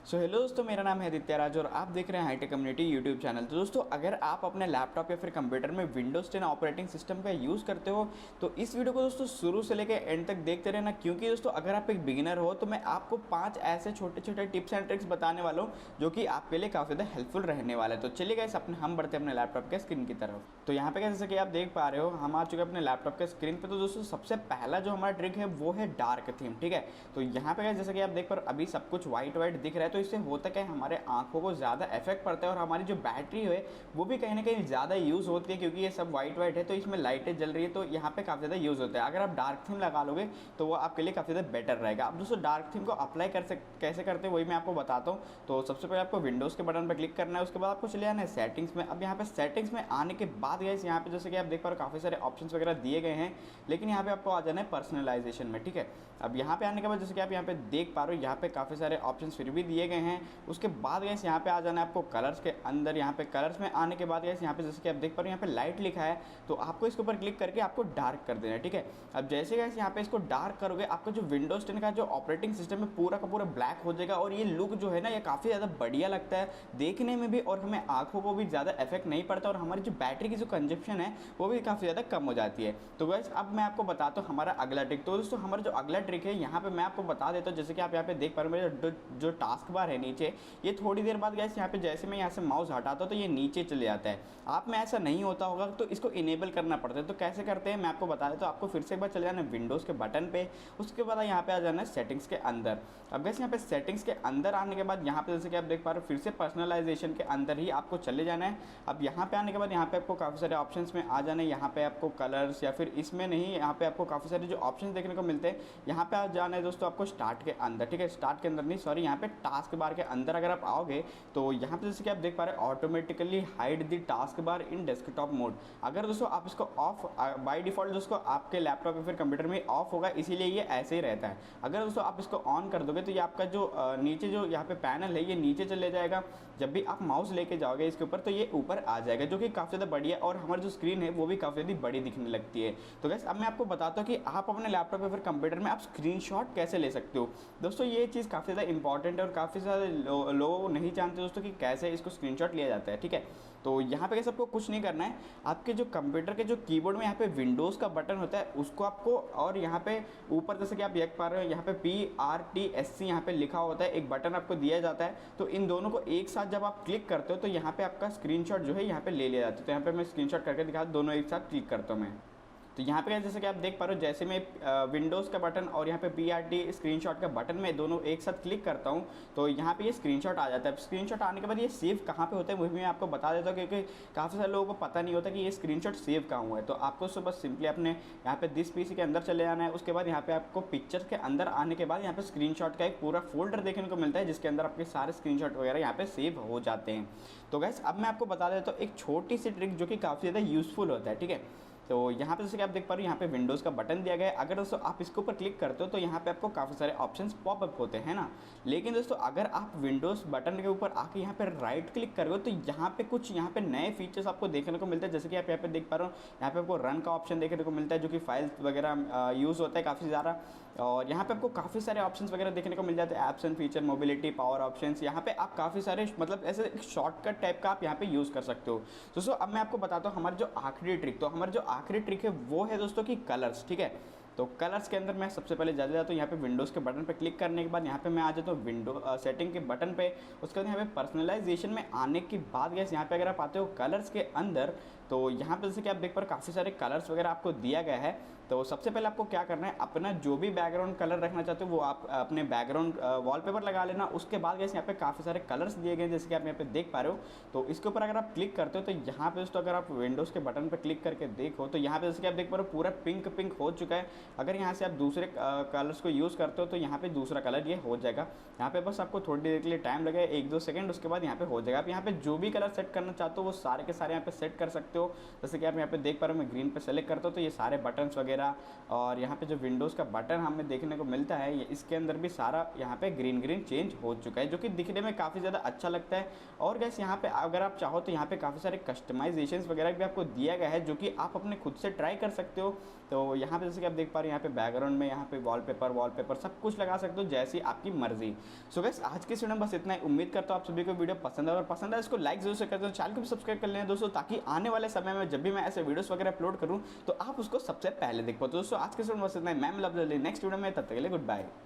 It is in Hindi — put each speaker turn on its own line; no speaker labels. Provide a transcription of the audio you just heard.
सो हेलो दोस्तों, मेरा नाम है आदित्य और आप देख रहे हैं हाईटेक कम्युनिटी यूट्यूब चैनल। तो दोस्तों, अगर आप अपने लैपटॉप या फिर कंप्यूटर में विंडोज 10 ऑपरेटिंग सिस्टम का यूज़ करते हो तो इस वीडियो को दोस्तों शुरू से लेकर एंड तक देखते रहना, क्योंकि दोस्तों अगर आप एक बिगिनर हो तो मैं आपको 5 ऐसे छोटे छोटे टिप्स एंड ट्रिक्स बताने वाला हूँ जो कि आपके लिए काफ़ी ज़्यादा हेल्पफुल रहने वाला है। तो चलिए गाइस, हम बढ़ते हैं अपने लैपटॉप के स्क्रीन की तरफ। तो यहाँ पे जैसे कि आप देख पा रहे हो, हम आ चुके हैं अपने लैपटॉप के स्क्रीन पे। तो दोस्तों सबसे पहला जो हमारा ट्रिक है वो है डार्क थीम। ठीक है, तो यहाँ पे जैसे कि आप देख पा रहे हो अभी सब कुछ व्हाइट दिख रहा है, तो इससे होता क्या है, हमारे आंखों को ज़्यादा इफेक्ट पड़ता है और हमारी जो बैटरी है वो भी कहीं ना कहीं ज़्यादा यूज़ होती है, क्योंकि ये सब वाइट है तो इसमें लाइटें जल रही है, तो यहाँ पे काफ़ी ज़्यादा यूज़ होता है। अगर आप डार्क थीम लगा लोगे तो वो आपके लिए काफ़ी ज़्यादा बेटर रहेगा। अब दोस्तों डार्क थीम को अप्लाई कैसे करते हैं वही मैं आपको बताता हूँ। तो सबसे पहले आपको विंडोज़ के बटन पर क्लिक करना है, उसके बाद आपको चले जाना है सेटिंग्स में। अब यहाँ पे सेटिंग्स में आने के बाद गाइस यहाँ पे जैसे कि आप देख पा रहे हो काफ़ी सारे ऑप्शन वगैरह दिए गए हैं, लेकिन यहाँ पे आपको आ जाना है पर्सनलाइजेशन में। ठीक है, अब यहाँ पे आने के बाद जैसे कि आप यहाँ पे देख पा रहे हो यहाँ पे काफ़ी सारे ऑप्शन फिर भी दिए गए हैं। उसके बाद गाइस यहाँ पे आ जाना है आपको कलर्स के अंदर। यहाँ पे कलर्स में आने के बाद गाइस यहाँ पे जैसे कि आप देख पा रहे हो यहाँ पे लाइट लिखा है, तो आपको इसके ऊपर क्लिक करके आपको डार्क कर देना है। ठीक है, अब जैसे गाइस यहाँ पे इसको डार्क करोगे आपका जो विंडोज 10 का जो ऑपरेटिंग सिस्टम है पूरा का पूरा ब्लैक हो जाएगा, और ये लुक जो है ना ये काफ़ी ज़्यादा बढ़िया लगता है देखने में भी, और हमें आंखों को भी ज़्यादा इफेक्ट नहीं पड़ता, और हमारी जो बैटरी की जो कंजप्शन है वो भी काफ़ी ज़्यादा कम हो जाती है। तो गाइस अब मैं आपको बताता हूँ हमारा अगला ट्रिक। तो दोस्तों हमारा जो अगला ट्रिक है यहाँ पे मैं आपको बता देता हूँ। जैसे कि आप यहाँ पे देख पा रहे हो मेरा जो टास्क बार है नीचे, ये थोड़ी देर बाद गाइस यहाँ पे जैसे मैं यहाँ से माउस हटाता हूँ तो ये नीचे चले जाता है। आप में ऐसा नहीं होता होगा तो इसको इनेबल करना पड़ता है। तो कैसे करते हैं मैं आपको बता देता हूँ। आपको फिर से एक बार चले जाना है विंडोज़ के बटन पे, उसके बाद यहाँ पे आ जाना है सेटिंग्स के अंदर। अब गाइस यहाँ पे सेटिंग्स के अंदर आने के बाद यहाँ पे जैसे कि आप देख पा रहे हो फिर से पर्सनलाइजेशन के अंदर ही आपको चले जाना है। अब यहाँ पे आने के बाद यहाँ पे आपको काफ़ी सारे ऑप्शंस में आ जाना है। यहाँ पे आपको कलर्स या फिर इसमें नहीं, यहाँ पे आपको काफ़ी सारे जो ऑप्शन देखने को मिलते हैं। यहाँ पे आ जाना है दोस्तों आपको स्टार्ट के अंदर। ठीक है, स्टार्ट के अंदर नहीं, सॉरी, यहाँ पे टास्क बार के अंदर अगर आप आओगे तो यहाँ पे जैसे कि आप देख पा रहे हो automatically hide the task bar in desktop mode. अगर दोस्तों आप इसको ऑफ बाय डिफॉल्ट दोस्तों आपके लैपटॉप या फिर कंप्यूटर में ऑफ होगा, इसीलिए ये ऐसे ही रहता है। अगर दोस्तों आप इसको ऑन कर दोगे तो ये आपका जो नीचे जो यहाँ पे पैनल है ये नीचे चले जाएगा। जब भी आप माउस लेके जाओगे इसके ऊपर तो ये ऊपर आ जाएगा, जो कि काफ़ी ज़्यादा बढ़िया, और हमारी जो स्क्रीन है वो भी काफ़ी ज़्यादा बड़ी दिखने लगती है। तो गाइस अब मैं आपको बताता हूँ कि आप अपने लैपटॉप या फिर कंप्यूटर में आप स्क्रीनशॉट कैसे ले सकते हो। दोस्तों ये चीज़ काफ़ी ज़्यादा इंपॉर्टेंट है और काफ़ी ज़्यादा लोग नहीं जानते दोस्तों कि कैसे इसको स्क्रीनशॉट लिया जाता है। ठीक है, तो यहाँ पे सबको कुछ नहीं करना है। आपके जो कंप्यूटर के जो कीबोर्ड में यहाँ पे विंडोज़ का बटन होता है उसको आपको, और यहाँ पे ऊपर जैसे कि आप देख पा रहे हो यहाँ पे PRTSC यहाँ पे लिखा होता है, एक बटन आपको दिया जाता है। तो इन दोनों को एक साथ जब आप क्लिक करते हो तो यहाँ पे आपका स्क्रीनशॉट जो है यहाँ पे ले लिया जाता है। तो यहाँ पे मैं स्क्रीनशॉट करके दिखा, दोनों एक साथ क्लिक करता हूँ मैं। तो यहाँ पे जैसे कि आप देख पा रहे हो जैसे मैं विंडोज़ का बटन और यहाँ पे PRT स्क्रीनशॉट का बटन में दोनों एक साथ क्लिक करता हूँ तो यहाँ पे ये स्क्रीनशॉट आ जाता है। स्क्रीनशॉट आने के बाद ये सेव कहाँ पे होता है वो भी मैं आपको बता देता हूँ, क्योंकि काफ़ी सारे लोगों को पता नहीं होता कि ये स्क्रीनशॉट सेव कहाँ हुआ है। तो आपको उसको बस सिंपली अपने यहाँ पे दिस PC के अंदर चले जाना है। उसके बाद यहाँ पे आपको पिक्चर के अंदर आने के बाद यहाँ पे स्क्रीनशॉट का एक पूरा फोल्डर देखने को मिलता है, जिसके अंदर आपके सारे स्क्रीनशॉट वगैरह यहाँ पे सेव हो जाते हैं। तो गाइस अब मैं आपको बता देता हूँ एक छोटी सी ट्रिक जो कि काफ़ी ज़्यादा यूज़फुल होता है। ठीक है, तो यहाँ पे जैसे कि आप देख पा रहे हो यहाँ पे विंडोज़ का बटन दिया गया है। अगर दोस्तों आप इसके ऊपर क्लिक करते हो तो यहाँ पे आपको काफ़ी सारे ऑप्शंस पॉपअप होते हैं ना। लेकिन दोस्तों अगर आप विंडोज़ बटन के ऊपर आके यहाँ पे राइट क्लिक करोगे तो यहाँ पे कुछ यहाँ पे नए फीचर्स आपको देखने को मिलते हैं। जैसे कि आप यहाँ पे देख पा रहे हो यहाँ पे आपको रन का ऑप्शन देखने को मिलता है, जो कि फाइल्स वगैरह यूज़ होता है काफ़ी ज़्यादा। और यहाँ पे आपको काफ़ी सारे ऑप्शंस वगैरह देखने को मिल जाते हैं, apps and feature, mobility, power options. यहाँ पे आप काफ़ी सारे मतलब ऐसे एक शॉर्टकट टाइप का आप यहाँ पे यूज़ कर सकते हो। दोस्तों अब मैं आपको बताता हूँ हमारी जो आखिरी ट्रिक। तो हमारी जो आखिरी ट्रिक है वो है दोस्तों की कलर्स। ठीक है, तो कलर्स के अंदर मैं सबसे पहले जाता हूँ यहाँ पे विंडोज़ के बटन पे क्लिक करने के बाद यहाँ पे मैं आ जाता हूँ विंडो सेटिंग के बटन पे। उसके बाद यहाँ पे पर्सनलाइजेशन में आने के बाद गैस यहाँ पे अगर आप आते हो कलर्स के अंदर तो यहाँ पे जैसे कि आप देख पा रहे हो काफ़ी सारे कलर्स वगैरह आपको दिया गया है। तो सबसे पहले आपको क्या करना है, अपना जो भी बैकग्राउंड कलर रखना चाहते हो वो आप अपने बैकग्राउंड वॉलपेपर लगा लेना। उसके बाद गैस यहाँ पे काफ़ी सारे कलर्स दिए गए हैं जैसे कि आप यहाँ पे देख पा रहे हो। तो इसके ऊपर अगर आप क्लिक करते हो तो यहाँ पे दोस्तों अगर आप विंडोज़ के बटन पर क्लिक करके देखो तो यहाँ पे जैसे कि आप देख पा रहे हो पूरा पिंक पिंक हो चुका है। अगर यहाँ से आप दूसरे कलर्स को यूज़ करते हो तो यहाँ पे दूसरा कलर ये हो जाएगा। यहाँ पे बस आपको थोड़ी देर के लिए टाइम लगेगा, 1-2 सेकंड, उसके बाद यहाँ पे हो जाएगा। आप यहाँ पे जो भी कलर सेट करना चाहते हो वो सारे के सारे यहाँ पे सेट कर सकते हो। हो। जैसे कि आप यहाँ पे देख पा रहे हो, मैं ग्रीन पे सेलेक्ट करता हूँ तो ये सारे बटन्स वगैरह और यहाँ पे जो विंडोज़ का बटन हमें देखने को मिलता है, ये इसके अंदर भी सारा यहाँ पे ग्रीन ग्रीन चेंज हो चुका है, जो कि दिखने में काफ़ी ज़्यादा अच्छा लगता है। और गैस यहाँ पे अगर आप चाहो तो यहाँ पे काफ़ी सारे कस्टमाइजेशंस वगैरह भी आपको दिया गया है, जो कि आप अपने खुद से ट्राई कर सकते हो। तो यहाँ पे जैसे कि आप देख पा रहे हो, यहाँ पे बैकग्राउंड में यहाँ पे वॉलपेपर सब कुछ लगा सकते हो जैसी आपकी मर्जी। सो गैस आज के वीडियो में बस इतना ही। उम्मीद करता हूँ आप सभी को वीडियो पसंद है, और पसंद है इसको लाइक जरूर से कर दो, चैनल को भी सब्सक्राइब कर लेना दोस्तों, ताकि आने वाले समय में जब भी मैं ऐसे वीडियोस वगैरह अपलोड करूँ तो आप उसको सबसे पहले देख पाओ। तो दोस्तों आज के वीडियो में बस इतना ही। मैं मिलूंगा नेक्स्ट वीडियो में, तब तक के लिए गुड बाय।